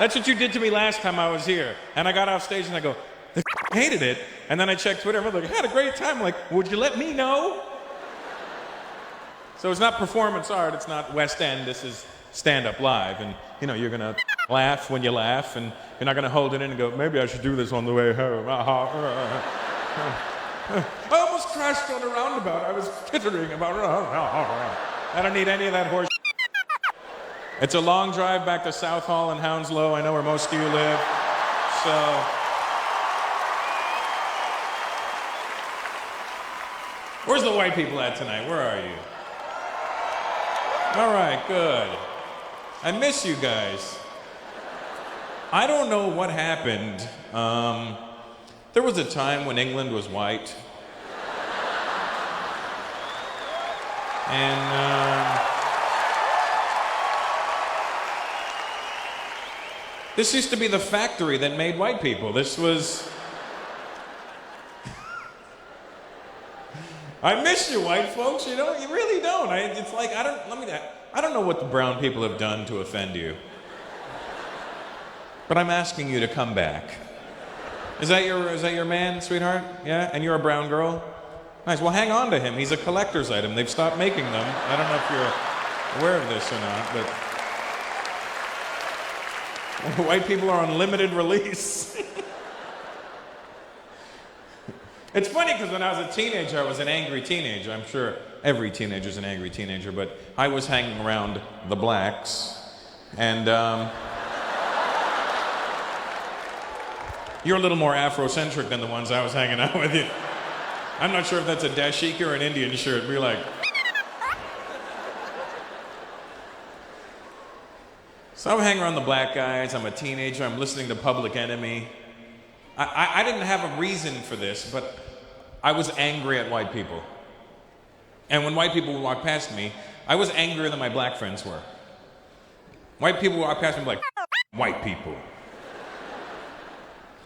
That's what you did to me last time I was here. And I got off stage and I go, they hated it. And then I checked Twitter. I'm like, I had a great time. I'm like, would you let me know? So it's not performance art. It's not West End. This is stand-up live. And, you know, you're going to laugh when you laugh. And you're not going to hold it in and go, maybe I should do this on the way home. I almost crashed on a roundabout. I was tittering about I don't need any of that horse. It's a long drive back to South Hall and Hounslow. I know where most of you live. So, where's the white people at tonight? Where are you? All right, good. I miss you guys. I don't know what happened. There was a time when England was white. And this used to be the factory that made white people. This was... I miss you, white folks. You don't. You really don't. It's like I don't know what the brown people have done to offend you, but I'm asking you to come back. Is that your man, sweetheart? Yeah. And you're a brown girl. Nice. Well, hang on to him. He's a collector's item. They've stopped making them. I don't know if you're aware of this or not, but white people are on limited release. It's funny because when I was a teenager, I was an angry teenager. I'm sure every teenager's an angry teenager, but I was hanging around the blacks, and you're a little more Afrocentric than the ones I was hanging out with you. I'm not sure if that's a dashiki or an Indian shirt. We're like... So I'm hanging around the black guys. I'm a teenager. I'm listening to Public Enemy. I didn't have a reason for this, but I was angry at white people. And when white people would walk past me, I was angrier than my black friends were. White people would walk past me like, white people.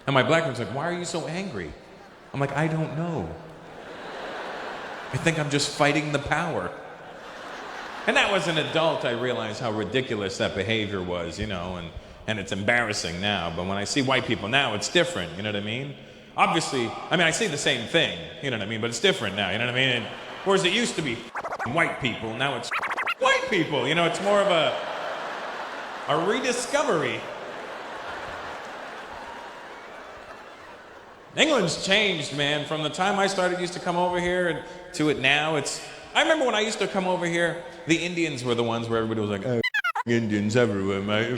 And my black friends were like, why are you so angry? I'm like, I don't know. I think I'm just fighting the power. And that was an adult, I realized how ridiculous that behavior was, you know, and it's embarrassing now, but when I see white people now, it's different, you know what I mean? Obviously, I mean, I see the same thing, you know what I mean, but it's different now, you know what I mean? And, whereas it used to be white people, now it's white people, you know, it's more of a rediscovery. England's changed, man, from the time I used to come over here to it now, I remember when I used to come over here, the Indians were the ones where everybody was like, oh, Indians everywhere, mate.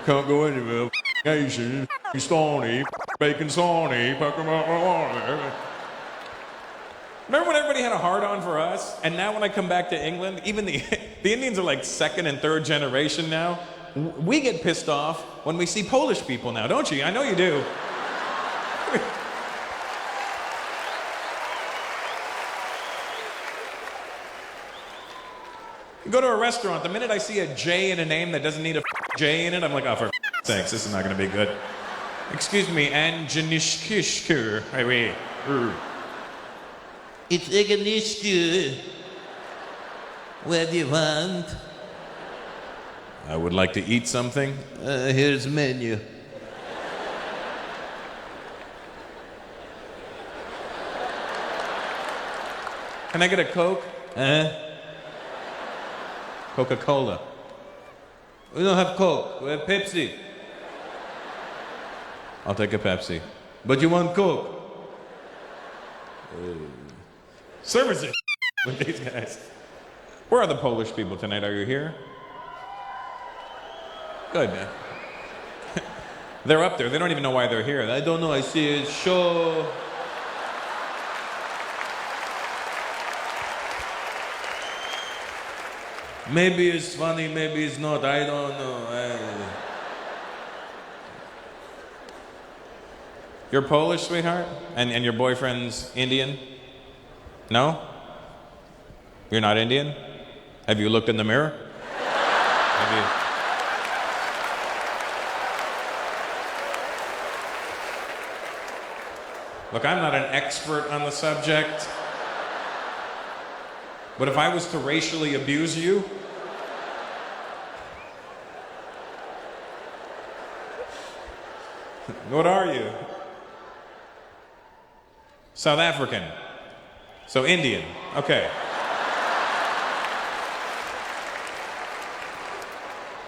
Can't go anywhere. Asian, Stony, bacon Sawney. Remember when everybody had a hard-on for us? And now when I come back to England, even the Indians are like second and third generation now. We get pissed off when we see Polish people now, don't you? I know you do. You go to a restaurant, the minute I see a J in a name that doesn't need a J in it, I'm like, oh, for sakes, this is not going to be good. Excuse me, Anjanishkishkur. Wait. It's Eganishku. What do you want? I would like to eat something. Here's menu. Can I get a Coke? Huh? Coca-Cola. We don't have Coke. We have Pepsi. I'll take a Pepsi. But you want Coke? Service is with these guys. Where are the Polish people tonight? Are you here? Good. They're up there. They don't even know why they're here. I don't know. I see a show. Maybe it's funny, maybe it's not. I don't know. You're Polish, sweetheart? And your boyfriend's Indian? No? You're not Indian? Have you looked in the mirror? Have you? Look, I'm not an expert on the subject. But if I was to racially abuse you, What are you? South African. So Indian. Okay.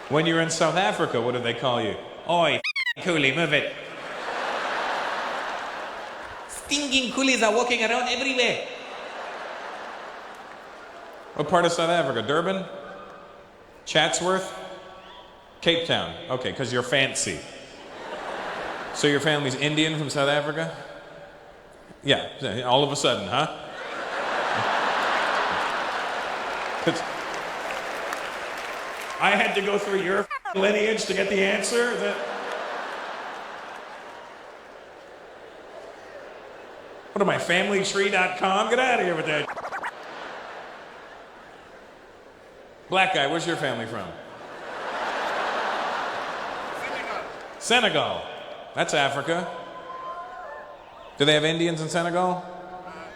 When you're in South Africa, what do they call you? Oi, coolie, move it. Stinking coolies are walking around everywhere. What part of South Africa? Durban? Chatsworth? Cape Town. Okay, because you're fancy. So your family's Indian from South Africa? Yeah, all of a sudden, huh? I had to go through your lineage to get the answer? What am I, familytree.com? Get out of here with that. Black guy, where's your family from? Senegal. That's Africa. Do they have Indians in Senegal?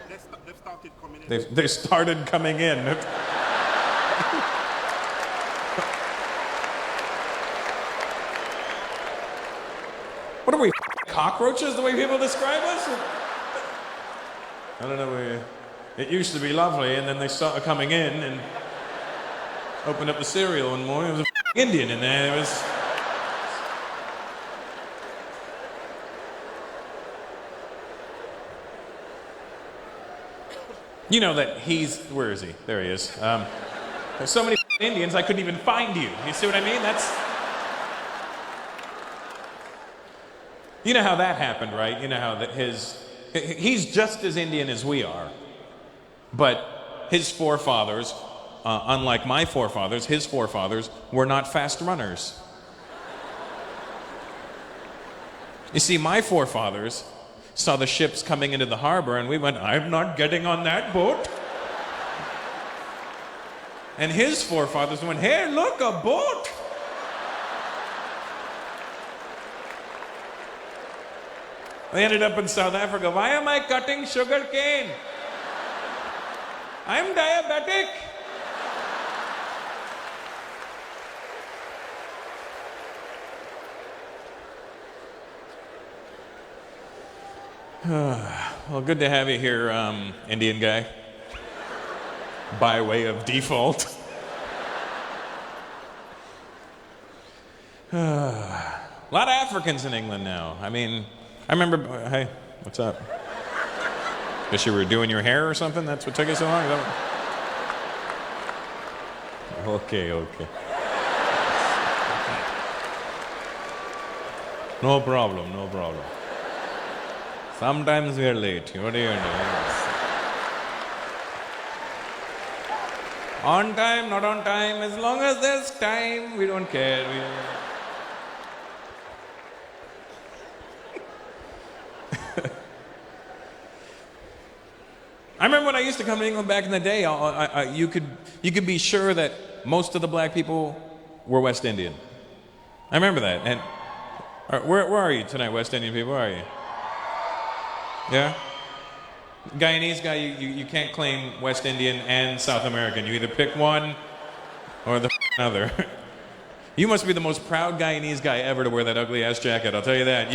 They've started coming in. They started coming in. What are we, cockroaches, the way people describe us? I don't know. It used to be lovely, and then they started coming in and opened up the cereal one morning. There was a Indian in there. It was... You know that he's... Where is he? There he is. There's so many Indians, I couldn't even find you. You see what I mean? That's... You know how that happened, right? You know how that he's just as Indian as we are. But his forefathers, unlike my forefathers, his forefathers were not fast runners. You see, my forefathers saw the ships coming into the harbor and we went, I'm not getting on that boat. And his forefathers went, hey, look, a boat. They ended up in South Africa. Why am I cutting sugar cane? I'm diabetic. Well, good to have you here, Indian guy. By way of default. A lot of Africans in England now. I mean, I remember, hey, what's up? Guess you were doing your hair or something? That's what took you so long? Is that what... Okay. No problem. Sometimes we are late. What are you doing? On time, not on time. As long as there's time, we don't care. I remember when I used to come to England back in the day, you could be sure that most of the black people were West Indian. I remember that. And where are you tonight, West Indian people? Where are you? Yeah? Guyanese guy, you can't claim West Indian and South American. You either pick one or the other. You must be the most proud Guyanese guy ever to wear that ugly ass jacket, I'll tell you that.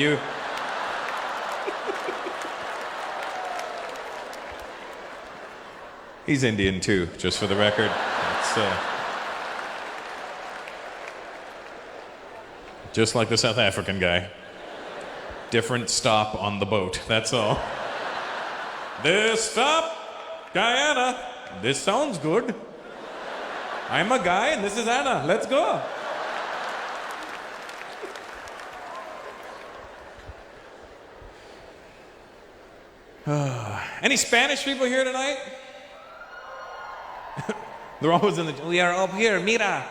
He's Indian too, just for the record. Just like the South African guy. Different stop on the boat, that's all. This stop, Guyana. This sounds good. I'm a guy and this is Anna. Let's go. Any Spanish people here tonight? They're always in the... We are up here, mira.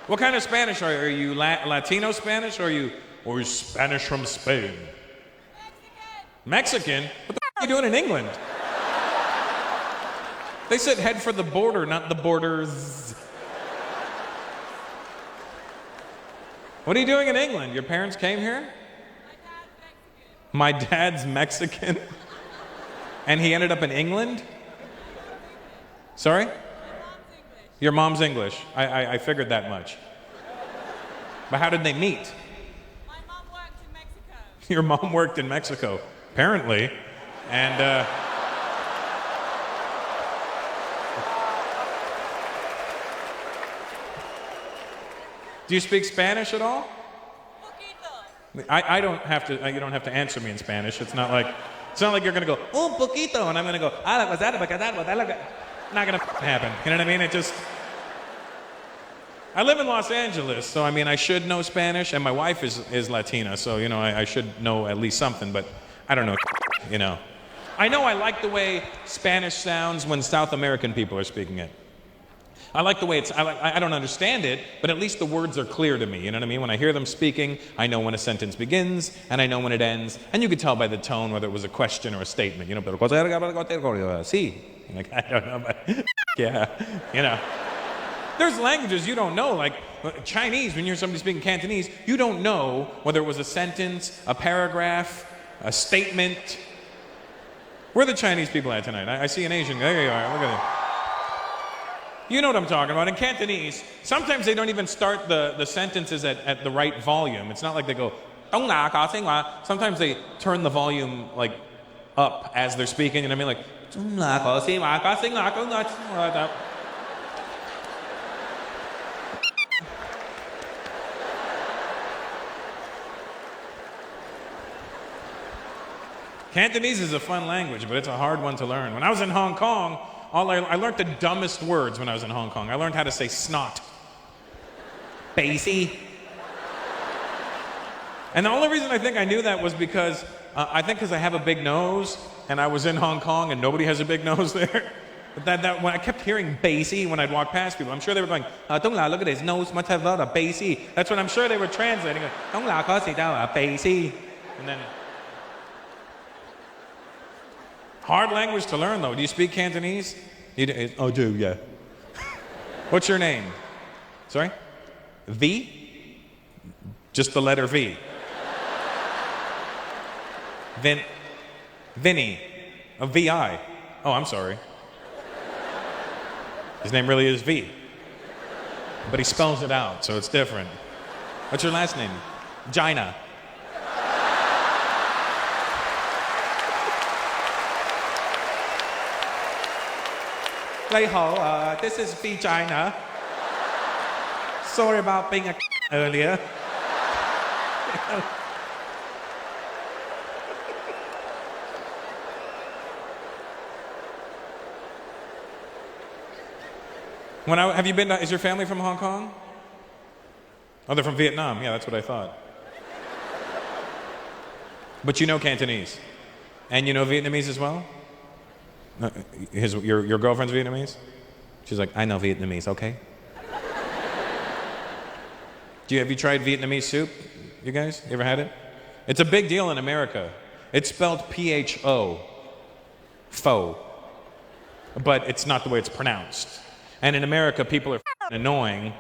What kind of Spanish are you? Are you Latino Spanish or are you Spanish from Spain? Mexican? What the f*** are you doing in England? They said head for the border, not the borders. What are you doing in England? Your parents came here? My dad's Mexican? And he ended up in England? Sorry? Your mom's English. I figured that much. But how did they meet? Your mom worked in Mexico, apparently. And do you speak Spanish at all? I don't have to. You don't have to answer me in Spanish. It's not like you're gonna go un poquito, and I'm gonna go. Not gonna happen. You know what I mean? It just. I live in Los Angeles, so I mean I should know Spanish, and my wife is Latina, so you know I should know at least something. But I don't know. You know, I know I like the way Spanish sounds when South American people are speaking it. I like the way it's, I don't understand it, but at least the words are clear to me, you know what I mean? When I hear them speaking, I know when a sentence begins, and I know when it ends, and you can tell by the tone whether it was a question or a statement, you know, pero sí. Like, I don't know, but yeah, you know. There's languages you don't know, like Chinese, when you hear somebody speaking Cantonese, you don't know whether it was a sentence, a paragraph, a statement. Where are the Chinese people at tonight? I see an Asian, there you are, look at it. You know what I'm talking about. In Cantonese, sometimes they don't even start the sentences at the right volume. It's not like they go, sometimes they turn the volume like up as they're speaking, and I mean like, Cantonese is a fun language, but it's a hard one to learn. When I was in Hong Kong, I learned the dumbest words when I was in Hong Kong. I learned how to say snot. Basie. And the only reason I think I knew that was because, I have a big nose, and I was in Hong Kong, and nobody has a big nose there. But when I kept hearing basie when I'd walk past people, I'm sure they were going, look at his nose, must have a lot of basie. That's what I'm sure they were translating. Basie. And then... Hard language to learn, though. Do you speak Cantonese? I do, yeah. What's your name? Sorry? V? Just the letter V. Vinny. A V-I. Oh, I'm sorry. His name really is V. But he spells it out, so it's different. What's your last name? Gina. This is vagina. Sorry about being a earlier. Have you been is your family from Hong Kong? Oh, they're from Vietnam. Yeah, that's what I thought. But you know Cantonese. And you know Vietnamese as well? Your girlfriend's Vietnamese? She's like, I know Vietnamese, okay? Have you tried Vietnamese soup? You guys? You ever had it? It's a big deal in America. It's spelled P-H-O. Pho. But it's not the way it's pronounced. And in America, people are annoying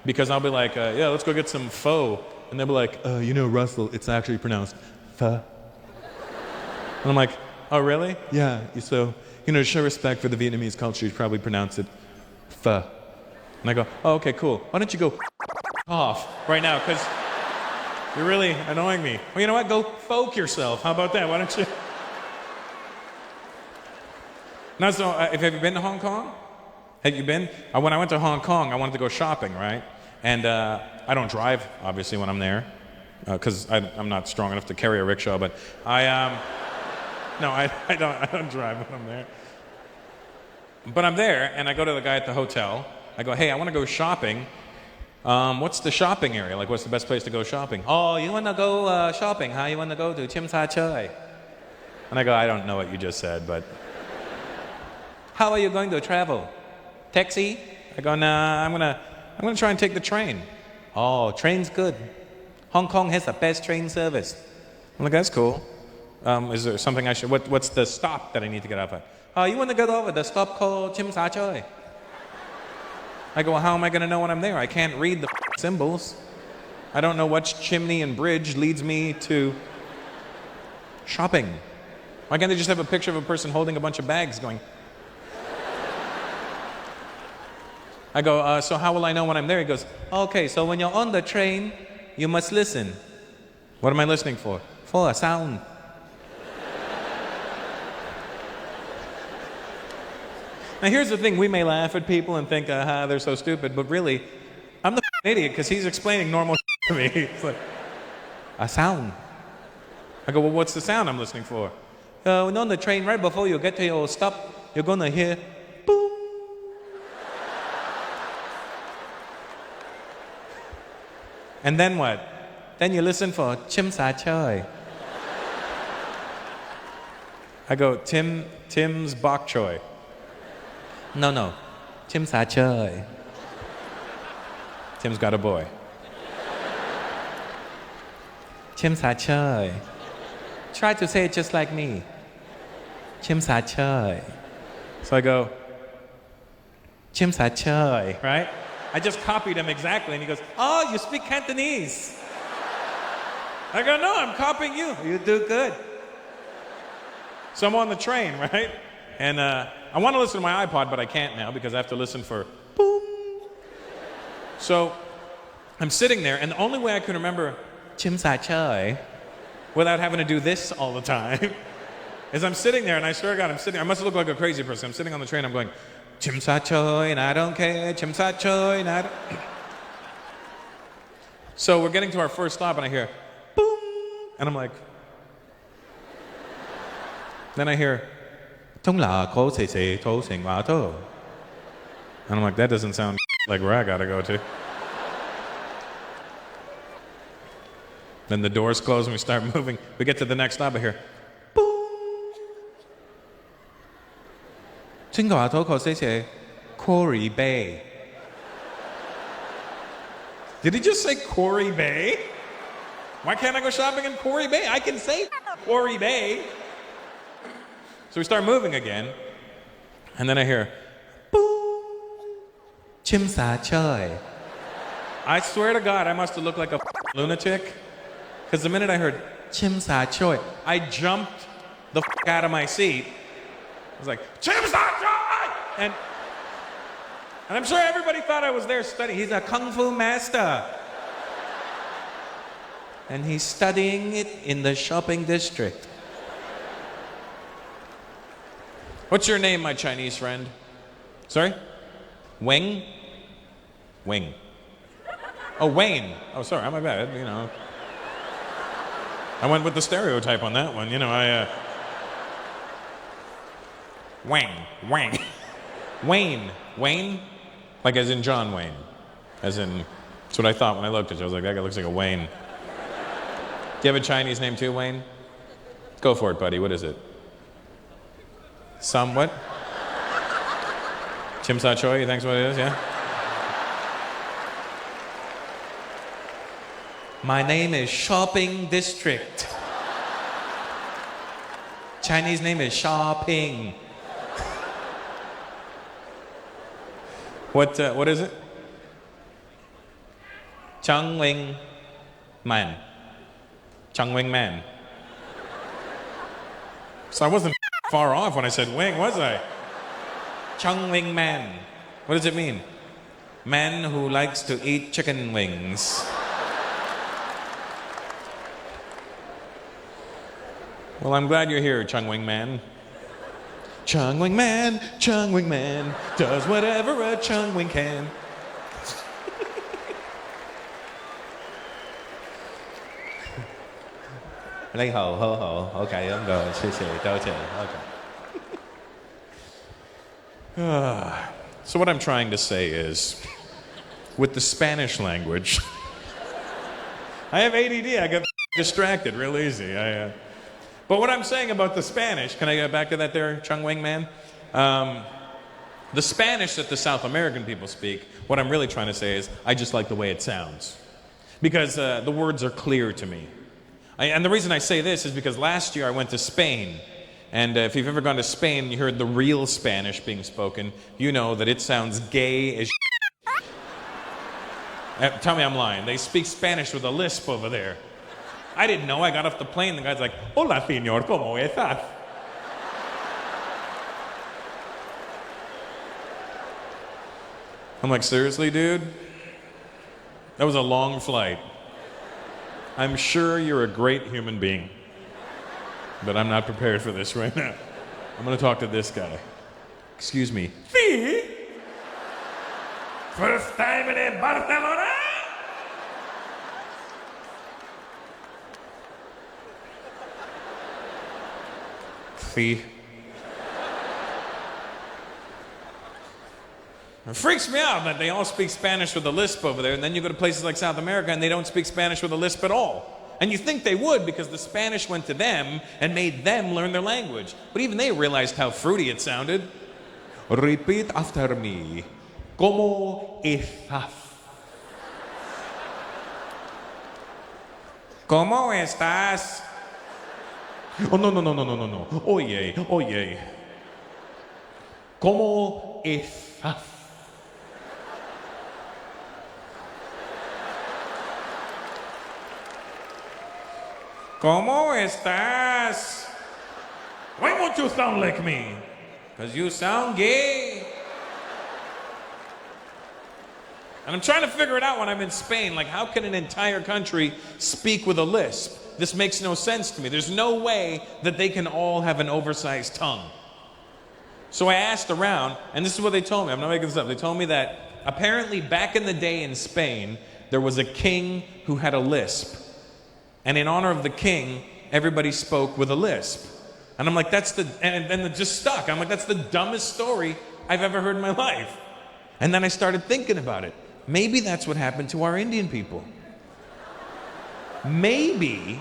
because I'll be like, yeah, let's go get some pho. And they'll be like, Russell, it's actually pronounced pho. And I'm like, oh, really? Yeah, so... to show respect for the Vietnamese culture, you probably pronounce it pho. And I go, oh, okay, cool. Why don't you go off right now? Because you're really annoying me. Well, you know what? Go folk yourself. How about that? Why don't you? Now, so have you been to Hong Kong? Have you been? When I went to Hong Kong, I wanted to go shopping, right? And I don't drive, obviously, when I'm there. Because I'm not strong enough to carry a rickshaw, but no, I don't drive when I'm there. But I'm there, and I go to the guy at the hotel. I go, hey, I want to go shopping. What's the shopping area? Like, what's the best place to go shopping? Oh, you want to go shopping, huh? You want to go to Chim Sa Choi? And I go, I don't know what you just said, but... How are you going to travel? Taxi? I go, nah, I'm gonna try and take the train. Oh, train's good. Hong Kong has the best train service. I'm like, that's cool. Is there something I should... What's the stop that I need to get off at? Oh, you want to get over the stop called Chim Sa Choi? I go, well, how am I going to know when I'm there? I can't read the symbols. I don't know which chimney and bridge leads me to shopping. Why can't they just have a picture of a person holding a bunch of bags going... I go, so how will I know when I'm there? He goes, okay, so when you're on the train, you must listen. What am I listening for? for a sound. Now here's the thing, we may laugh at people and think, aha, they're so stupid, but really, I'm the idiot because he's explaining normal to me. It's like, a sound. I go, well, what's the sound I'm listening for? On the train, right before you get to your stop, you're gonna hear, boom. And then what? Then you listen for chim sa choy. I go, Tim's bok choy. No, chim sa choy. Tim's got a boy. Chim sa choy. Try to say it just like me. Chim sa choy. So I go, chim sa choy, right? I just copied him exactly, and he goes, oh, you speak Cantonese. I go, no, I'm copying you. You do good. So I'm on the train, right? And I want to listen to my iPod, but I can't now because I have to listen for boom. So I'm sitting there, and the only way I can remember chim sa choy without having to do this all the time is I'm sitting there, and I swear to God, I must look like a crazy person. I'm sitting on the train, I'm going, chim sa choy, and I don't care, chim sa choy, and I don't... So we're getting to our first stop, and I hear, boom, and I'm like... Then I hear, and I'm like, that doesn't sound like where I gotta go to. Then the doors close and we start moving. We get to the next stop, I hear, boom. Quarry Bay. Did he just say Quarry Bay? Why can't I go shopping in Quarry Bay? I can say Quarry Bay. So we start moving again, and then I hear, boom, chim sa choy. I swear to God, I must have looked like a lunatic, because the minute I heard chim sa choy, I jumped the out of my seat. I was like, chim sa choy! And I'm sure everybody thought I was there studying. He's a kung fu master. And he's studying it in the shopping district. What's your name, my Chinese friend? Sorry? Weng? Wing. Oh, Wayne. Oh, sorry, my bad, you know. I went with the stereotype on that one, you know, Wang. Wayne. Wayne? Like as in John Wayne. As in, that's what I thought when I looked at you. I was like, that guy looks like a Wayne. Do you have a Chinese name too, Wayne? Go for it, buddy. What is it? Some what? Chim sa choy, you think that's what it is, yeah? My name is Shopping District. Chinese name is Shopping. What is it? Chung Wing Man. Chung Wing Man. So I wasn't far off when I said wing, was I? Chung Wing Man. What does it mean? Man who likes to eat chicken wings. Well, I'm glad you're here, Chung Wing Man. Chung Wing Man does whatever a Chung Wing can. Lấy hầu. Okay, I'm going. 謝謝，多謝. Okay. So what I'm trying to say is, with the Spanish language, I have ADD. I get distracted real easy. But what I'm saying about the Spanish, can I get back to that there, Chung Wing Man? The Spanish that the South American people speak, what I'm really trying to say is, I just like the way it sounds. Because the words are clear to me. And the reason I say this is because last year I went to Spain. And if you've ever gone to Spain and you heard the real Spanish being spoken, you know that it sounds gay as Tell me I'm lying. They speak Spanish with a lisp over there. I didn't know. I got off the plane. The guy's like, hola, señor, ¿cómo estás? I'm like, seriously, dude? That was a long flight. I'm sure you're a great human being. But I'm not prepared for this right now. I'm gonna talk to this guy. Excuse me. Fee? First time in Barcelona? Fee. It freaks me out that they all speak Spanish with a lisp over there, and then you go to places like South America and they don't speak Spanish with a lisp at all. And you think they would because the Spanish went to them and made them learn their language. But even they realized how fruity it sounded. Repeat after me. ¿Cómo estás? ¿Cómo estás? Oh, no. Oye. ¿Cómo estás? ¿Cómo estás? Why won't you sound like me? Because you sound gay. And I'm trying to figure it out when I'm in Spain. Like, how can an entire country speak with a lisp? This makes no sense to me. There's no way that they can all have an oversized tongue. So I asked around, and this is what they told me. I'm not making this up. They told me that apparently back in the day in Spain, there was a king who had a lisp. And in honor of the king, everybody spoke with a lisp. And I'm like, and it just stuck. I'm like, that's the dumbest story I've ever heard in my life. And then I started thinking about it. Maybe that's what happened to our Indian people. Maybe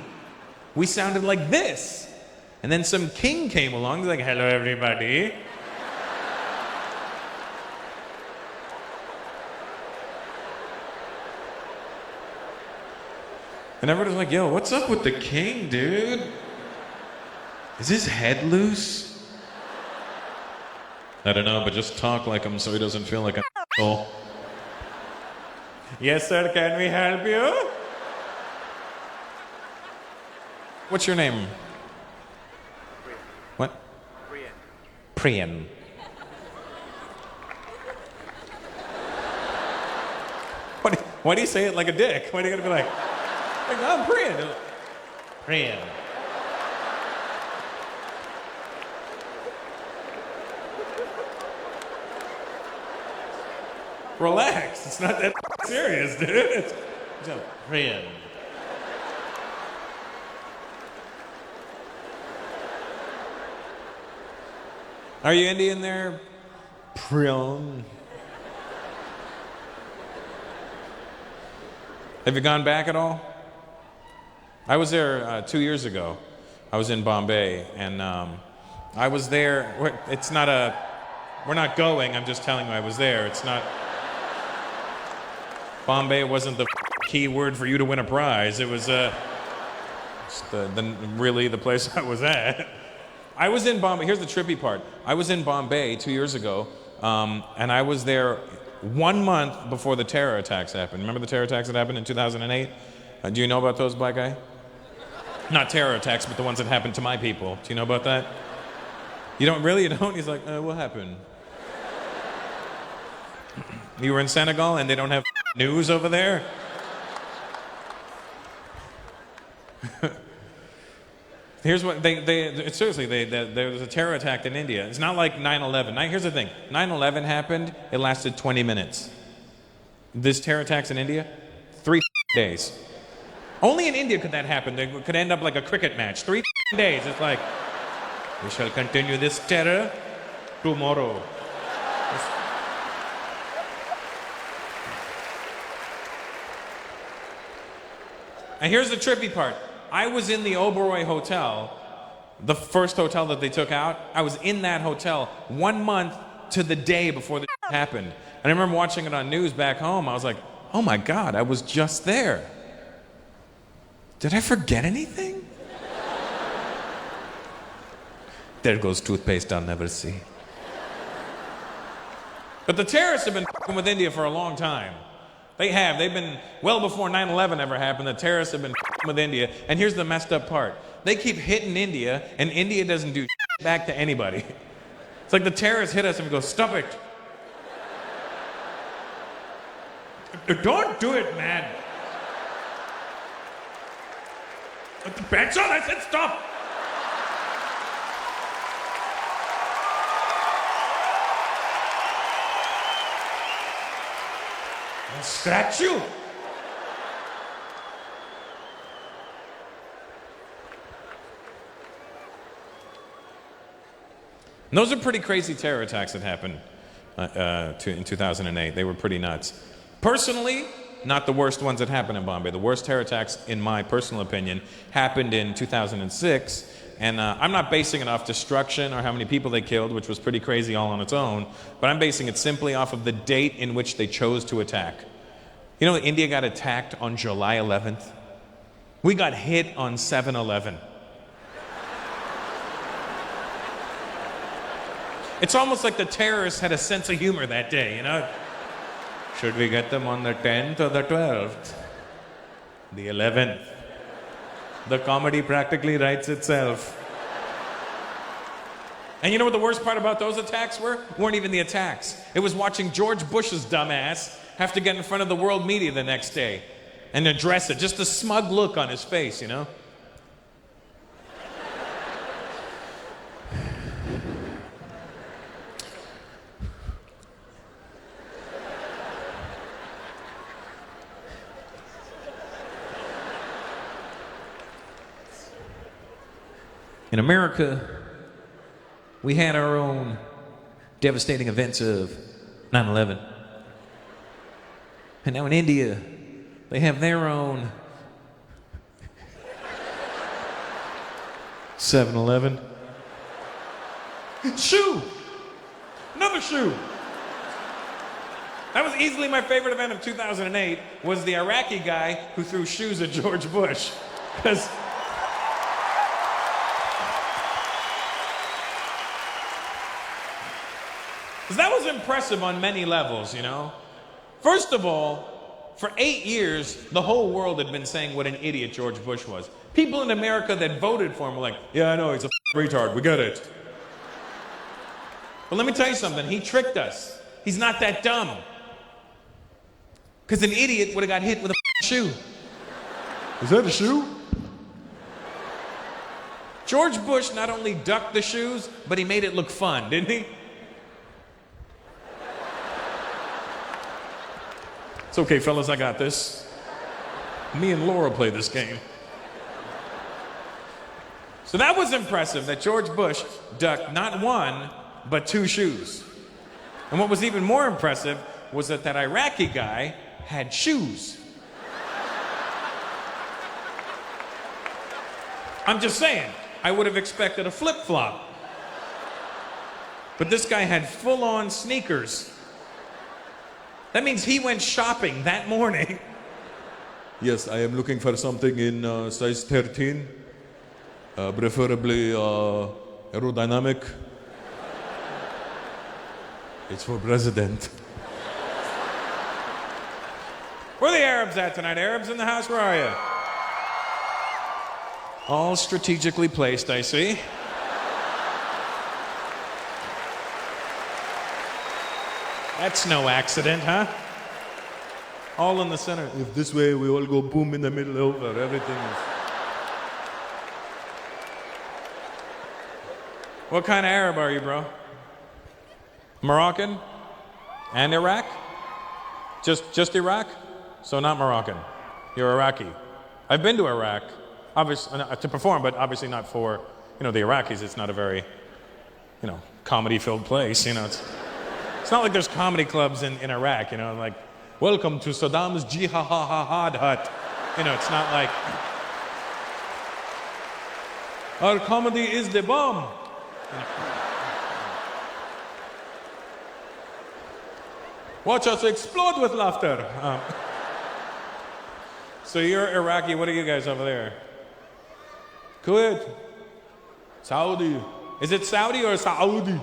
we sounded like this. And then some king came along, he's like, hello everybody. And everybody's like, yo, what's up with the king, dude? Is his head loose? I don't know, but just talk like him so he doesn't feel like an asshole. Yes, sir, can we help you? What's your name? What? Priyan. Why do you say it like a dick? Why are you gonna be like I'm Priyan? Priyan. Relax. It's not that serious, dude. It's just Priyan. Are you Indian there? Priyan. Have you gone back at all? I was there 2 years ago. I was in Bombay, and I was there. We're not going. I'm just telling you I was there. It's not. Bombay wasn't the key word for you to win a prize. It was really the place I was at. I was in Bombay. Here's the trippy part. I was in Bombay 2 years ago, and I was there 1 month before the terror attacks happened. Remember the terror attacks that happened in 2008? Do you know about those, black guy? Not terror attacks, but the ones that happened to my people. Do you know about that? You don't really? You don't? He's like, what happened? You were in Senegal and they don't have news over there? Here's what seriously, there was a terror attack in India. It's not like 9/11. Here's the thing. 9/11 happened, it lasted 20 minutes. This terror attacks in India, 3 days. Only in India could that happen. They could end up like a cricket match. 3 days. It's like, we shall continue this terror tomorrow. And here's the trippy part. I was in the Oberoi Hotel, the first hotel that they took out. I was in that hotel 1 month to the day before the happened. And I remember watching it on news back home. I was like, oh my God, I was just there. Did I forget anything? There goes toothpaste I'll never see. But the terrorists have been f***ing with India for a long time. They have. They've been, well before 9/11 ever happened, the terrorists have been f***ing with India. And here's the messed up part. They keep hitting India, and India doesn't do back to anybody. It's like the terrorists hit us and we go, stop it. Don't do it, man. Put the pants on, I said stop. and scratch you. And those are pretty crazy terror attacks that happened in 2008. They were pretty nuts. Personally, not the worst ones that happened in Bombay. The worst terror attacks, in my personal opinion, happened in 2006. And I'm not basing it off destruction or how many people they killed, which was pretty crazy all on its own, but I'm basing it simply off of the date in which they chose to attack. You know, India got attacked on July 11th. We got hit on 7/11. It's almost like the terrorists had a sense of humor that day, you know? Should we get them on the 10th or the 12th? The 11th. The comedy practically writes itself. And you know what the worst part about those attacks were? Weren't even the attacks. It was watching George Bush's dumbass have to get in front of the world media the next day and address it. Just a smug look on his face, you know? In America, we had our own devastating events of 9/11. And now in India, they have their own 7/11. Shoe! Another shoe! That was easily my favorite event of 2008, was the Iraqi guy who threw shoes at George Bush. Because that was impressive on many levels, you know? First of all, for 8 years, the whole world had been saying what an idiot George Bush was. People in America that voted for him were like, yeah, I know, he's a retard, we get it. But let me tell you something, he tricked us. He's not that dumb. Because an idiot would have got hit with a shoe. Is that a shoe? George Bush not only ducked the shoes, but he made it look fun, didn't he? It's okay, fellas, I got this. Me and Laura play this game. So that was impressive that George Bush ducked not one, but 2 shoes. And what was even more impressive was that that Iraqi guy had shoes. I'm just saying, I would have expected a flip-flop. But this guy had full-on sneakers. That means he went shopping that morning. Yes, I am looking for something in size 13, preferably aerodynamic. It's for president. Where are the Arabs at tonight? Arabs in the house, where are you? All strategically placed, I see. That's no accident, huh? All in the center. If this way we all go boom in the middle over, everything is... What kind of Arab are you, bro? Moroccan? And Iraq? Just Iraq? So not Moroccan. You're Iraqi. I've been to Iraq, obviously to perform, but obviously not for, the Iraqis. It's not a very, comedy-filled place. It's not like there's comedy clubs in Iraq. Like, welcome to Saddam's jihad hut. It's not like our comedy is the bomb. Watch us explode with laughter. So you're Iraqi. What are you guys over there? Kuwait. Saudi. Is it Saudi or Saudi?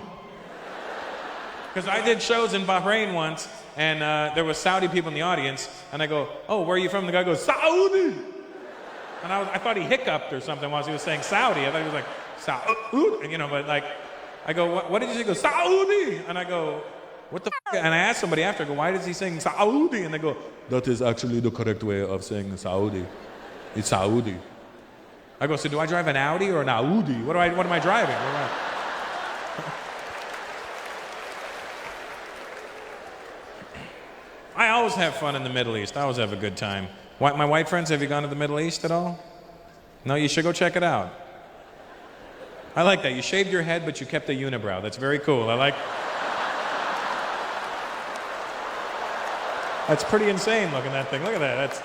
Because I did shows in Bahrain once, and there was Saudi people in the audience, and I go, oh, where are you from? The guy goes, Saudi. And I thought he hiccuped or something while he was saying Saudi. I thought he was like, Saudi, but like, I go, what did you say? He goes, Saudi. And I go, what the f-? And I asked somebody after, I go, why is he saying Saudi? And they go, that is actually the correct way of saying Saudi. It's Saudi. I go, so do I drive an Audi or an Audi? What am I driving? I always have fun in the Middle East. I always have a good time. My white friends, have you gone to the Middle East at all? No, you should go check it out. I like that. You shaved your head, but you kept a unibrow. That's very cool. That's pretty insane looking, that thing. Look at that.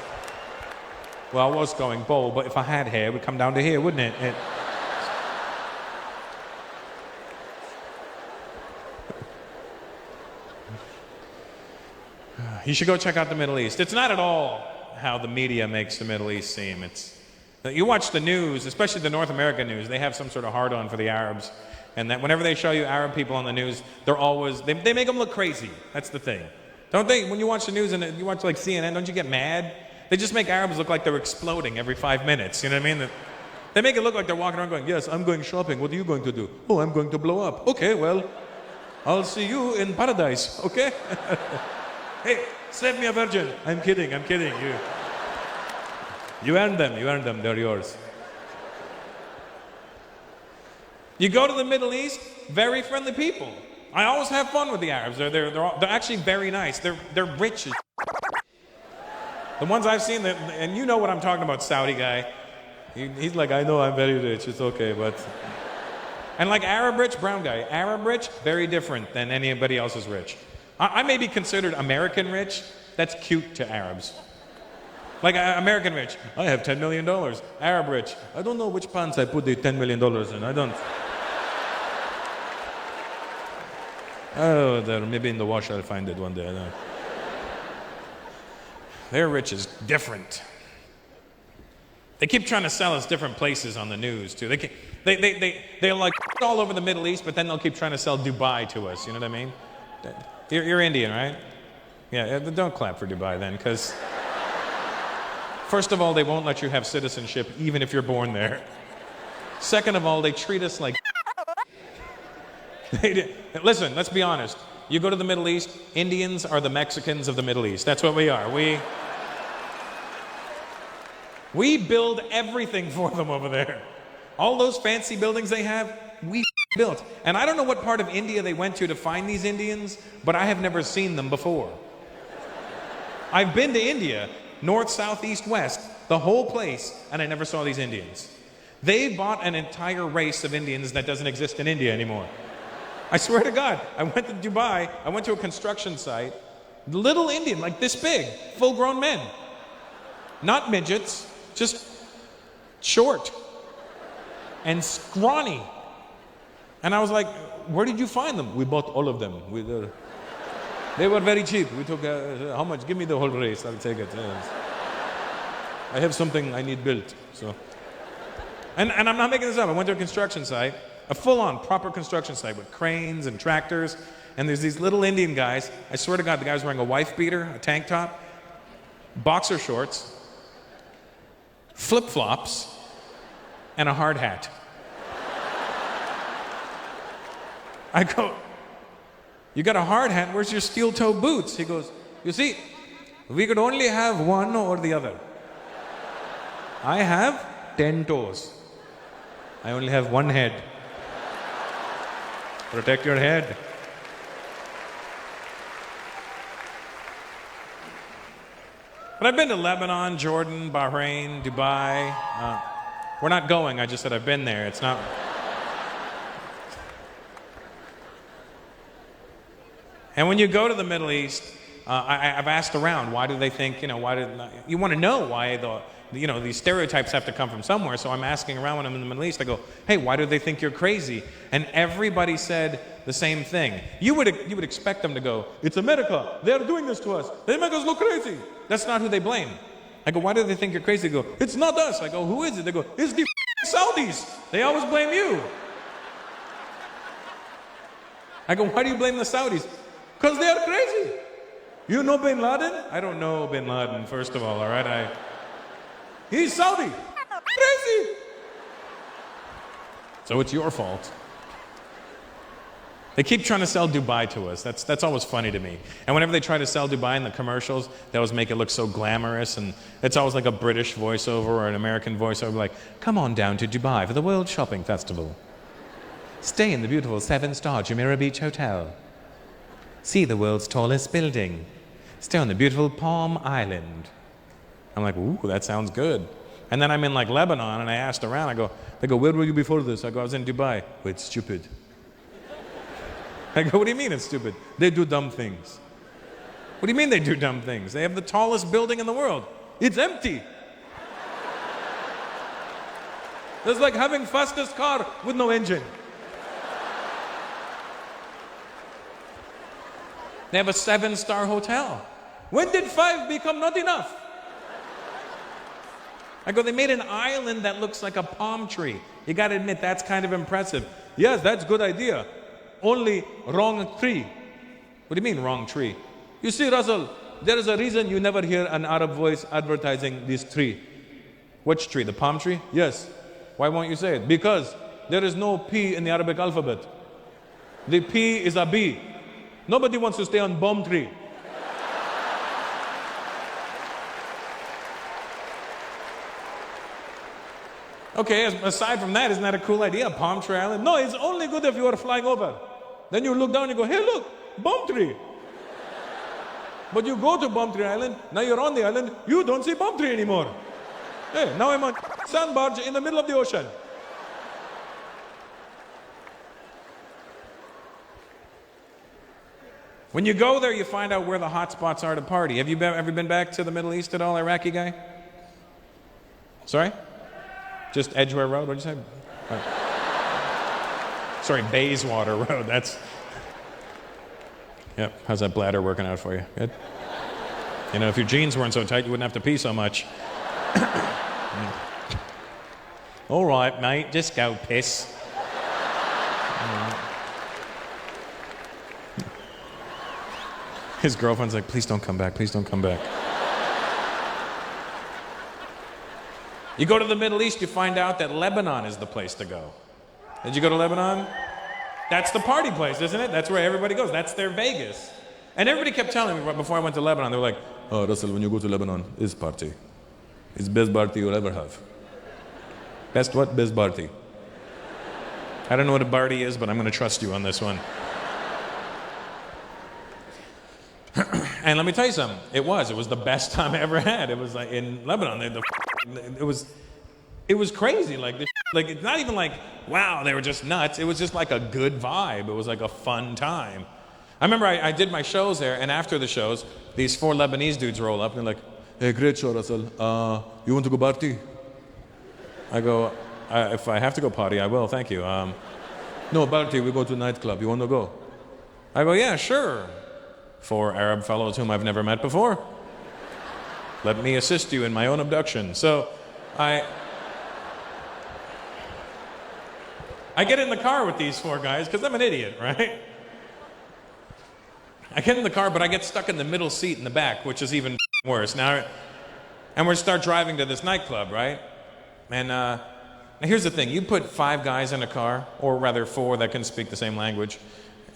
Well, I was going bold, but if I had hair, it would come down to here, wouldn't it? You should go check out the Middle East. It's not at all how the media makes the Middle East seem. You watch the news, especially the North American news, they have some sort of hard-on for the Arabs. And that whenever they show you Arab people on the news, they make them look crazy. That's the thing. Don't they? When you watch the news and you watch like CNN, don't you get mad? They just make Arabs look like they're exploding every 5 minutes. You know what I mean? They make it look like they're walking around going, yes, I'm going shopping. What are you going to do? Oh, I'm going to blow up. Okay, well, I'll see you in paradise. Okay? Hey, save me a virgin. I'm kidding. You earned them. They're yours. You go to the Middle East, very friendly people. I always have fun with the Arabs. They're actually very nice. They're rich as the ones I've seen, and you know what I'm talking about, Saudi guy. He's like, I know I'm very rich, it's okay, but... And like Arab rich, brown guy. Arab rich, very different than anybody else's rich. I may be considered American rich. That's cute to Arabs. Like American rich, I have $10 million. Arab rich, I don't know which pants I put the $10 million in. I don't... Oh, there, maybe in the wash I'll find it one day. I don't know. Their rich is different. They keep trying to sell us different places on the news too. They're like all over the Middle East, but then they'll keep trying to sell Dubai to us. You know what I mean? You're Indian, right? Yeah. Don't clap for Dubai then, because first of all, they won't let you have citizenship even if you're born there. Second of all, they treat us like. Listen, let's be honest. You go to the Middle East, Indians are the Mexicans of the Middle East. That's what we are. We build everything for them over there. All those fancy buildings they have, we built. And I don't know what part of India they went to find these Indians, but I have never seen them before. I've been to India, north, south, east, west, the whole place, and I never saw these Indians. They bought an entire race of Indians that doesn't exist in India anymore. I swear to God, I went to Dubai, I went to a construction site, little Indian, like this big, full-grown men. Not midgets, just short and scrawny. And I was like, where did you find them? We bought all of them. They were very cheap. We took, how much? Give me the whole race, I'll take it. I have something I need built, so. And I'm not making this up, I went to a construction site, a full-on proper construction site with cranes and tractors, and there's these little Indian guys. I swear to God, the guy was wearing a wife beater, a tank top, boxer shorts, flip-flops, and a hard hat. I go, you got a hard hat, where's your steel-toe boots? He goes, you see, we could only have one or the other. I have 10 toes. I only have one head. Protect your head. But I've been to Lebanon, Jordan, Bahrain, Dubai. We're not going, I just said I've been there. It's not... And when you go to the Middle East, I've asked around, why do they think, you want to know why these stereotypes have to come from somewhere, so I'm asking around when I'm in the Middle East, I go, hey, why do they think you're crazy? And everybody said the same thing. You would expect them to go, it's America, they're doing this to us, they make us look crazy. That's not who they blame. I go, why do they think you're crazy? They go, it's not us. I go, who is it? They go, it's the Saudis. They always blame you. I go, why do you blame the Saudis? Because they are crazy. You know Bin Laden? I don't know Bin Laden, first of all right? He's Saudi. Crazy. So it's your fault. They keep trying to sell Dubai to us. That's always funny to me. And whenever they try to sell Dubai in the commercials, they always make it look so glamorous, and it's always like a British voiceover or an American voiceover, like, come on down to Dubai for the World Shopping Festival. Stay in the beautiful 7-star Jumeirah Beach Hotel. See the world's tallest building. stay on the beautiful Palm Island. I'm like, ooh, that sounds good. And then I'm in like Lebanon, and I asked around. They go, where were you before this? I go, I was in Dubai. Wait, it's stupid. I go, what do you mean it's stupid? They do dumb things. What do you mean they do dumb things? They have the tallest building in the world. It's empty. It's like having fastest car with no engine. They have a 7-star hotel. When did 5 become not enough? I go, they made an island that looks like a palm tree. You got to admit, that's kind of impressive. Yes, that's a good idea. Only wrong tree. What do you mean, wrong tree? You see, Russell, there is a reason you never hear an Arab voice advertising this tree. Which tree? The palm tree? Yes. Why won't you say it? Because there is no P in the Arabic alphabet. The P is a B. Nobody wants to stay on bomb tree. Okay, aside from that, isn't that a cool idea? Palm tree island? No, it's only good if you are flying over. Then you look down and you go, hey, look, bomb tree. But you go to Bomb Tree Island, now you're on the island, you don't see Bomb Tree anymore. Hey, now I'm on sand barge in the middle of the ocean. When you go there, you find out where the hot spots are to party. Have you ever been back to the Middle East at all, Iraqi guy? Sorry? Just Edgware Road, what'd you say? Sorry, Bayswater Road, that's... Yep, how's that bladder working out for you? Good? You know, if your jeans weren't so tight, you wouldn't have to pee so much. All right, mate, just go piss. His girlfriend's like, please don't come back, please don't come back. You go to the Middle East, you find out that Lebanon is the place to go. Did you go to Lebanon? That's the party place, isn't it? That's where everybody goes. That's their Vegas. And everybody kept telling me before I went to Lebanon, they were like, oh, Russell, when you go to Lebanon, it's party. It's best party you'll ever have. Best what? Best party. I don't know what a party is, but I'm going to trust you on this one. And let me tell you something. It was the best time I ever had. It was like in Lebanon. It was crazy. Like it's not even like, wow, they were just nuts. It was just like a good vibe. It was like a fun time. I remember I did my shows there, and after the shows, these 4 Lebanese dudes roll up, and they're like, hey, great show, Russell. You want to go party? I go, if I have to go party, I will, thank you. No, party, we go to a nightclub. You want to go? I go, yeah, sure. 4 Arab fellows whom I've never met before. Let me assist you in my own abduction. So I get in the car with these 4 guys, because I'm an idiot, right? I get in the car, but I get stuck in the middle seat in the back, which is even worse. And we start driving to this nightclub, right? And now here's the thing. You put 5 guys in a car, or rather 4 that can speak the same language,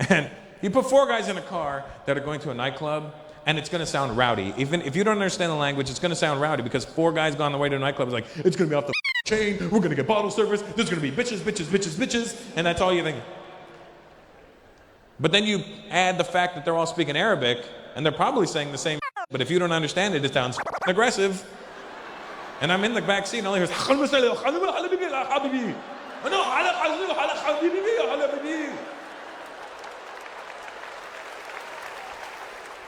and you put 4 guys in a car that are going to a nightclub, and it's going to sound rowdy. Even if you don't understand the language, it's going to sound rowdy, because 4 guys gone the way to a nightclub is like, it's going to be off the chain, we're going to get bottle service, there's going to be bitches, bitches, bitches, bitches, and that's all you think. But then you add the fact that they're all speaking Arabic, and they're probably saying the same, but if you don't understand it, it sounds aggressive. And I'm in the back seat, and all I hear is,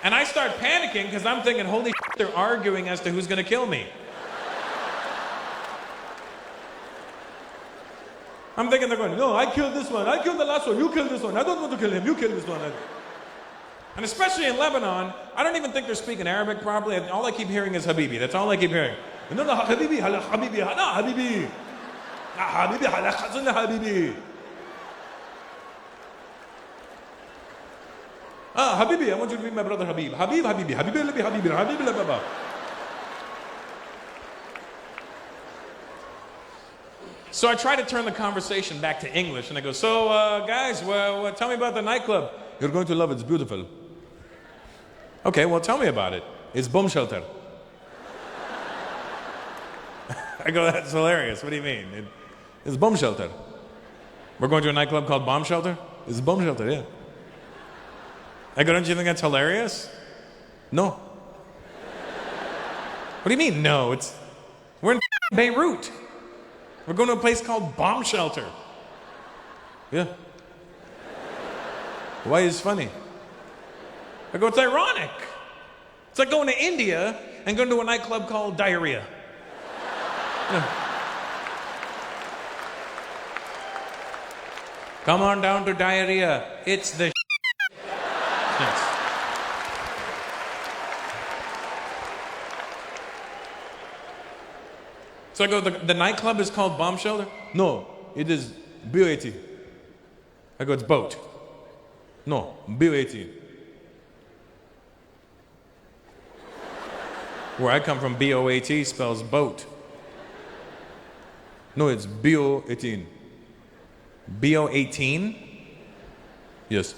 and I start panicking, because I'm thinking, holy shit, they're arguing as to who's going to kill me. I'm thinking they're going, no, I killed this one, I killed the last one, you killed this one, I don't want to kill him, you killed this one. And especially in Lebanon, I don't even think they're speaking Arabic properly. All I keep hearing is Habibi. That's all I keep hearing. No, Habibi, Habibi, Habibi. Habibi, Habibi. Habibi, I want you to meet my brother Habib. Habib, Habibi, Habibi, Habibi, Habibi, Habibi. So I try to turn the conversation back to English, and I go, so guys, well, tell me about the nightclub. You're going to love it, it's beautiful. Okay, well, tell me about it. It's bomb shelter. I go, that's hilarious. What do you mean? It's bomb shelter. We're going to a nightclub called Bomb Shelter? It's bomb shelter, yeah. I go, don't you think that's hilarious? No. What do you mean, no? We're in Beirut. We're going to a place called Bomb Shelter. Yeah. Why is it funny? I go, it's ironic. It's like going to India and going to a nightclub called Diarrhea. Yeah. Come on down to Diarrhea. It's the yes. So I go, the nightclub is called Bomb Shelter? No, it is BOAT. I go, it's boat. No, BOAT. Where I come from, BOAT spells boat. No, it's BO18. BO18? Yes.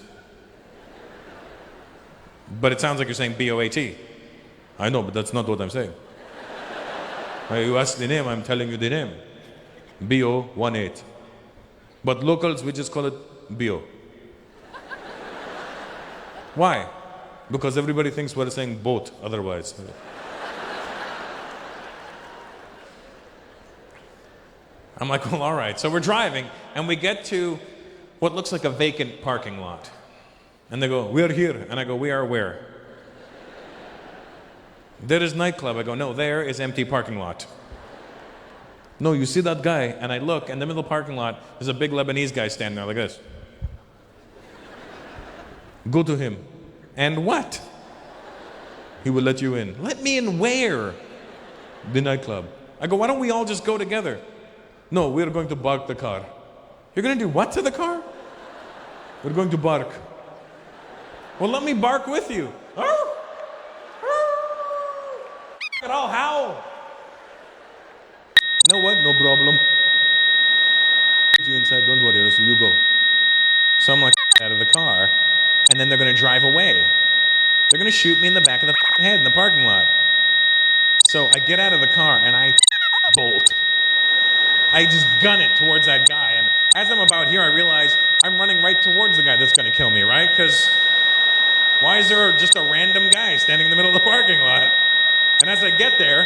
But it sounds like you're saying BOAT. I know, but that's not what I'm saying. You ask the name, I'm telling you the name. BO18. But locals, we just call it BO. Why? Because everybody thinks we're saying boat otherwise. I'm like, well, all right. So we're driving, and we get to what looks like a vacant parking lot. And they go, we're here. And I go, we are where? There is nightclub. I go, no, there is empty parking lot. No, you see that guy? And I look, in the middle parking lot, there's a big Lebanese guy standing there like this. Go to him. And what? He will let you in. Let me in where? The nightclub. I go, why don't we all just go together? No, we're going to bark the car. You're going to do what to the car? We're going to bark. Well, let me bark with you. And I'll howl. You know what? No problem. You inside, don't worry, you go. So I'm like out of the car, and then they're going to drive away. They're going to shoot me in the back of the head in the parking lot. So I get out of the car, and I bolt. I just gun it towards that guy, and as I'm about here, I realize I'm running right towards the guy that's going to kill me, right? Because why is there just a random guy standing in the middle of the parking lot? And as I get there,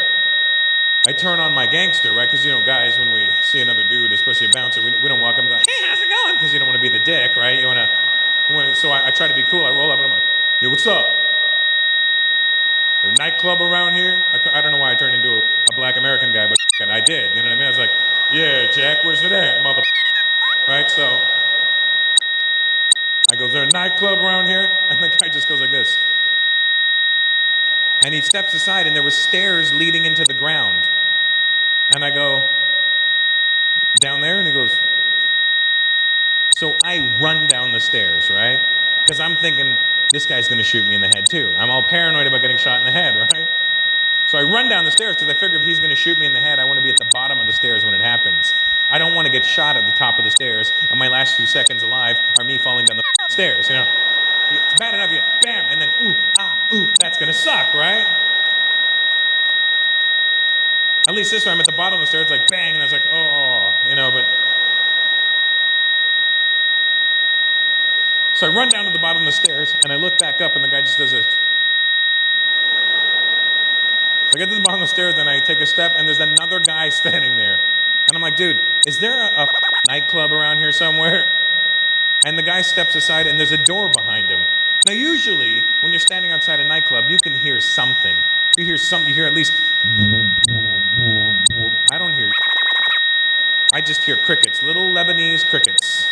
I turn on my gangster, right? Because, you know, guys, when we see another dude, especially a bouncer, we don't walk up and go, hey, how's it going? Because you don't want to be the dick, right? You want to, so I try to be cool. I roll up and I'm like, yo, what's up? There's a nightclub around here? I don't know why I turned into a black American guy, but I did, you know what I mean? I was like, yeah, Jack, where's it at, mother? Right, so I go, is there a nightclub around here? And the guy just goes like this. And he steps aside, and there were stairs leading into the ground. And I go, down there? And he goes, so I run down the stairs, right? Because I'm thinking, this guy's going to shoot me in the head, too. I'm all paranoid about getting shot in the head, right? So I run down the stairs because I figure if he's going to shoot me in the head, I want to be at the bottom of the stairs when it happens. I don't want to get shot at the top of the stairs, and my last few seconds alive are me falling down the stairs, you know? It's bad enough, you bam, and then ooh, that's going to suck, right? At least this way, I'm at the bottom of the stairs, like bang, and I was like, oh, you know, but. So I run down to the bottom of the stairs, and I look back up, and the guy just does this. So I get to the bottom of the stairs, and I take a step, and there's another guy standing there. And I'm like, dude, is there a nightclub around here somewhere? And the guy steps aside, and there's a door behind him. Now, usually, when you're standing outside a nightclub, you can hear something. You hear something, you hear at least. I don't hear. I just hear crickets, little Lebanese crickets.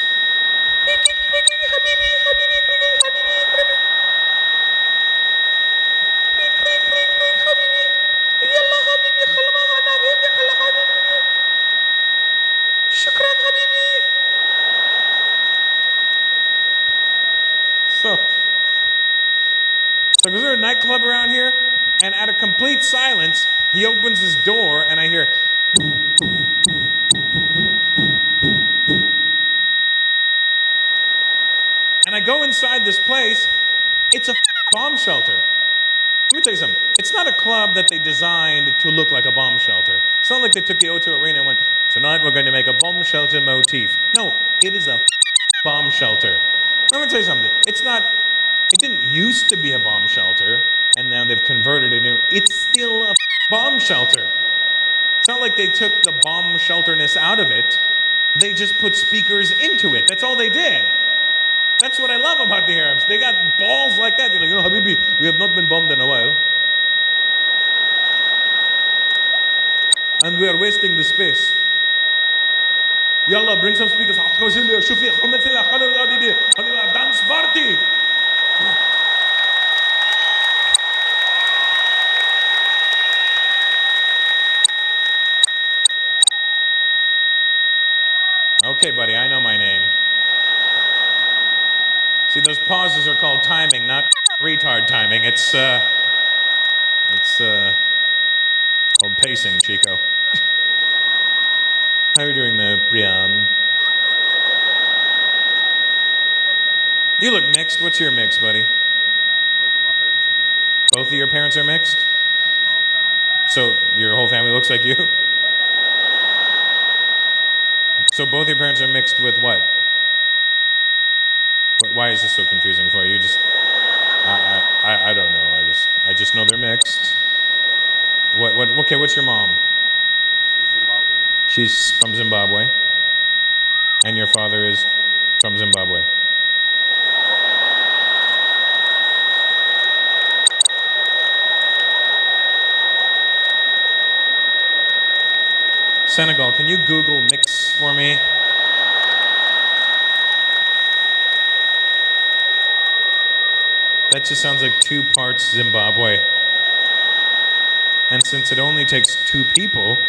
So is there a nightclub around here? And out of complete silence, he opens his door, and I hear. And I go inside this place. It's a bomb shelter. Let me tell you something. It's not a club that they designed to look like a bomb shelter. It's not like they took the O2 Arena and went, tonight we're going to make a bomb shelter motif. No, it is a bomb shelter. Let me tell you something. It didn't used to be a bomb shelter. and now they've converted it into, it's still a bomb shelter. It's not like they took the bomb shelterness out of it. They just put speakers into it. That's all they did. That's what I love about the Arabs. They got balls like that. They're like, Habibi, we have not been bombed in a while. And we are wasting the space. Yalla, bring some speakers. Dance party. Okay, buddy, I know my name. See, those pauses are called timing, not retard timing. It's called pacing, Chico. How are you doing there, Brian? You look mixed. What's your mix, buddy? Both of your parents are mixed? So your whole family looks like you? So both your parents are mixed with what? Why is this so confusing for you? You just, I don't know. I just know they're mixed. Okay, what's your mom? She's from Zimbabwe. And your father is from Zimbabwe. Senegal, can you Google mix for me? That just sounds like 2 parts Zimbabwe. And since it only takes 2 people,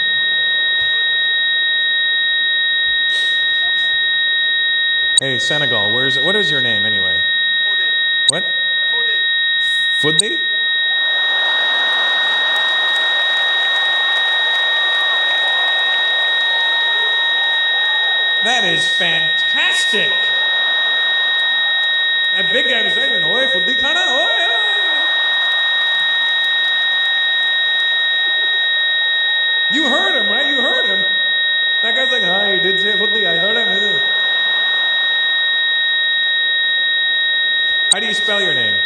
hey, Senegal, what is your name anyway? Fode. What? Fode. Fudli? That is fantastic. That big guy was saying, "Oi, Fudli khana, oi, oi." You heard him, right? You heard him. That guy's like, "Hi, he did say Fudli. I heard him." How do you spell your name?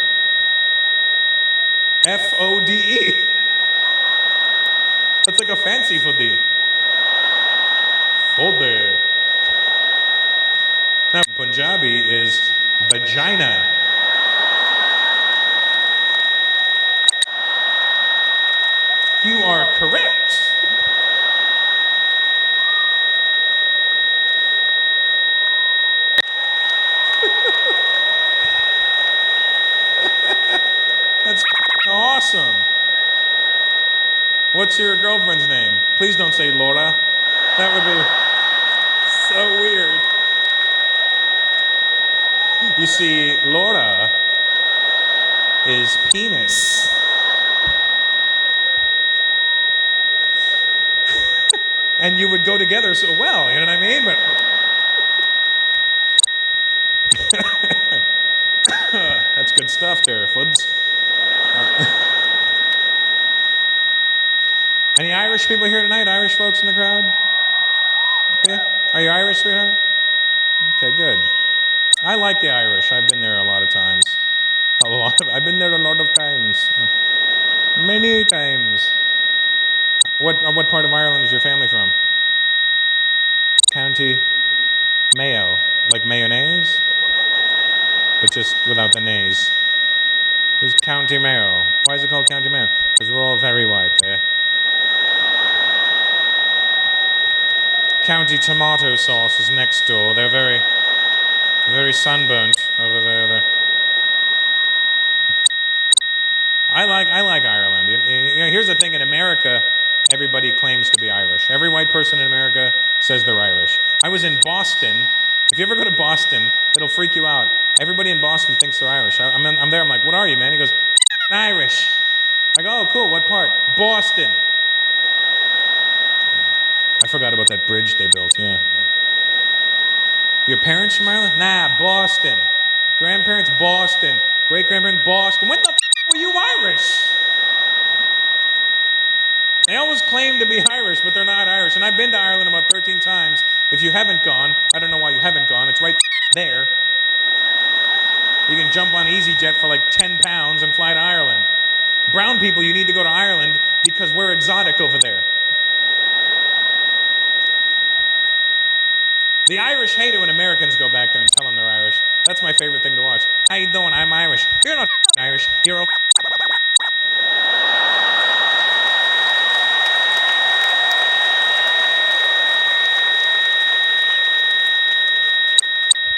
Fode. That's like a fancy Fudli. Fode. Now, Punjabi is vagina. You are correct. That's awesome. What's your girlfriend's name? Please don't say Laura. That would be so weird. You see, Laura is penis. And you would go together so well, you know what I mean? But that's good stuff there, Fuds. Any Irish people here tonight? Irish folks in the crowd? Yeah? Are you Irish, sweetheart? Okay, good. I like the Irish. I've been there a lot of times. I've been there a lot of times. Many times. What part of Ireland is your family from? County Mayo. Like mayonnaise? But just without the nays. It's County Mayo. Why is it called County Mayo? Because we're all very white there. County tomato sauce is next door. They're very sunburnt over there. I like Ireland. You know, here's the thing: in America, everybody claims to be Irish. Every white person in America says they're Irish. I was in Boston. If you ever go to Boston, it'll freak you out. Everybody in Boston thinks they're Irish. I'm there. I'm like, "What are you, man?" He goes, "Irish." I go, "Oh, cool. What part?" "Boston." I forgot about that bridge they built. Yeah. Your parents from Ireland? Nah, Boston. Grandparents, Boston. Great-grandparents, Boston. When the were you Irish? They always claim to be Irish, but they're not Irish. And I've been to Ireland about 13 times. If you haven't gone, I don't know why you haven't gone. It's right there. You can jump on EasyJet for like 10 pounds and fly to Ireland. brown people, you need to go to Ireland because we're exotic over there. The Irish hate it when Americans go back there and tell them they're Irish. That's my favorite thing to watch. How you doing? I'm Irish. You're not Irish. You're a...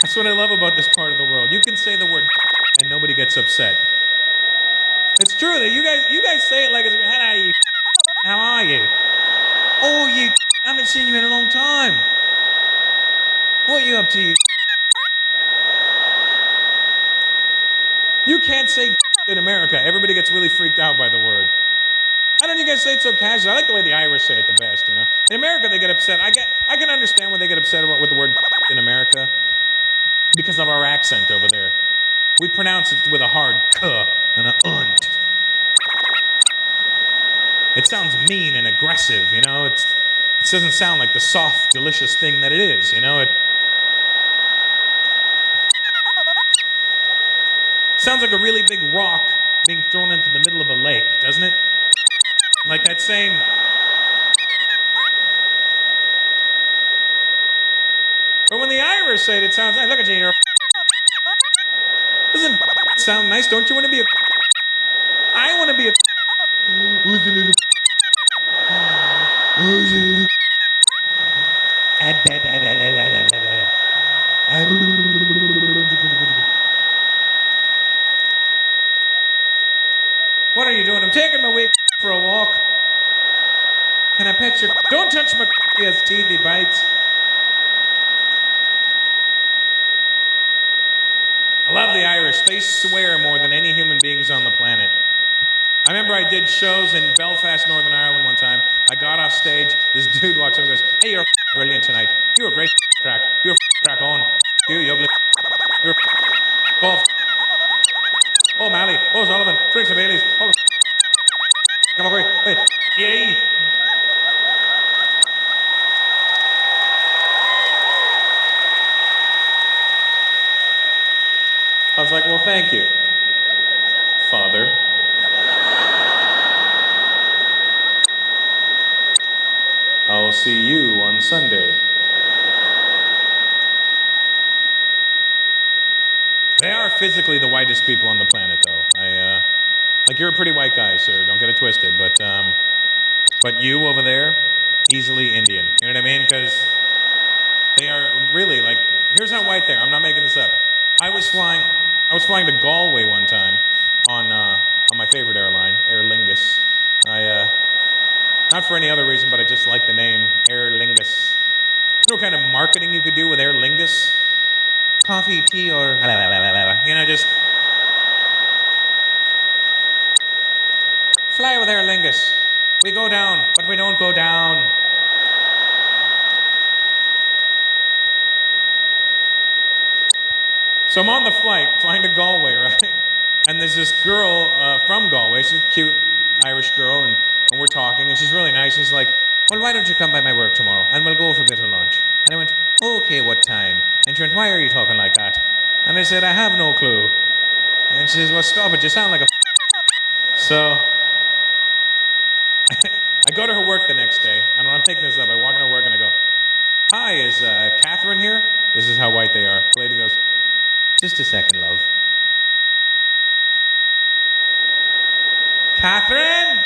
That's what I love about this part of the world. You can say the word and nobody gets upset. It's true that you guys say it like it's hello, you. How are you? Oh, you. I haven't seen you in a long time. What are you up to? You can't say in America. Everybody gets really freaked out by the word. Why don't you guys say it so casual? I like the way the Irish say it the best, you know. In America, they get upset. I can understand when they get upset about with the word in America because of our accent over there. We pronounce it with a hard k and a unt. It sounds mean and aggressive, you know. It doesn't sound like the soft, delicious thing that it is, you know. It sounds like a really big rock being thrown into the middle of a lake, doesn't it? Like that same... But when the Irish say it, it sounds like, look at you, you're a... Doesn't sound nice? Don't you want to be a... I want to be a... Who's the little... Who's the little... What are you doing? I'm taking my wee for a walk. Can I pet your... Don't touch my... He has teeth, he bites. I love the Irish. They swear more than any human beings on the planet. I remember I did shows in Belfast, Northern Ireland one time. I got off stage. This dude walks up and goes, hey, you're brilliant tonight. You were great crack. You were crack on. You ugly. You were off. Oh, Mally. Oh, Sullivan. Drinks of Baileys. Oh, come on, wait. Yay. I was like, well, thank you, Father. I'll see you on Sunday. They are physically the whitest people on the planet, though. Like, you're a pretty white guy, sir. Don't get it twisted. But you over there, easily Indian. You know what I mean? Because they are really, like, here's how white they are. I'm not making this up. I was flying to Galway one time on my favorite airline, Aer Lingus. Not for any other reason, but I just like the name, Aer Lingus. You know what kind of marketing you could do with Aer Lingus? Coffee, tea, or... You know, just... Fly with Aer Lingus. We go down, but we don't go down. So I'm on the flight, flying to Galway, right? And there's this girl from Galway. She's a cute Irish girl, and we're talking, and she's really nice. She's like, well, why don't you come by my work tomorrow, and we'll go for a bit of lunch. And I went, okay, what time? And she went, why are you talking like that? And I said, I have no clue. And she says, well, stop it, you sound like a... So, I go to her work the next day, and when I'm taking this up, I walk in her work and I go, hi, is Catherine here? This is how white they are. The lady goes, just a second, love. Catherine?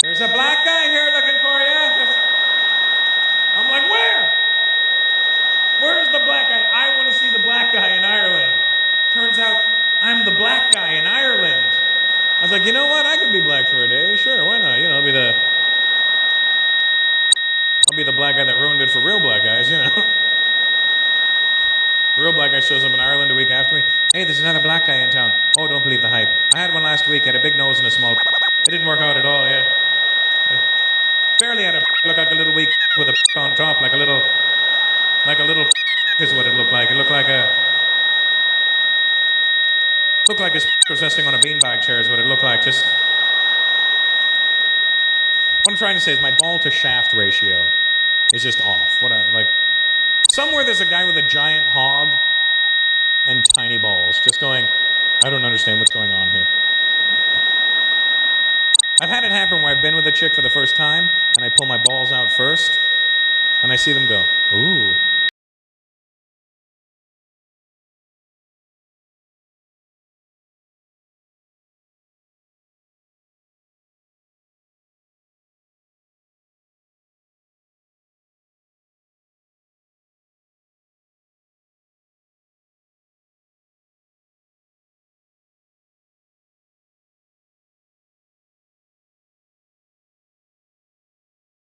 There's a black guy here looking for you. I'm like, where? Where's the black guy? I want to see the black guy in Ireland. Turns out I'm the black guy in Ireland. I was like, you know what? I could be black for a day. Sure, why not? You know, I'll be the black guy that ruined it for real black guys, you know. The real black guy shows up in Ireland a week after me. Hey, there's another black guy in town. Oh, don't believe the hype. I had one last week. Had a big nose and a small... It didn't work out at all, yeah. Barely had a... Look like a little weak with a on top. Like a little... is what it looked like. It looked like a... Looked like his was resting on a beanbag chair is what it looked like. Just... What I'm trying to say is my ball to shaft ratio is just off. Somewhere there's a guy with a giant hog, and tiny balls. Just going, I don't understand what's going on here. I've had it happen where I've been with a chick for the first time, and I pull my balls out first, and I see them go, ooh.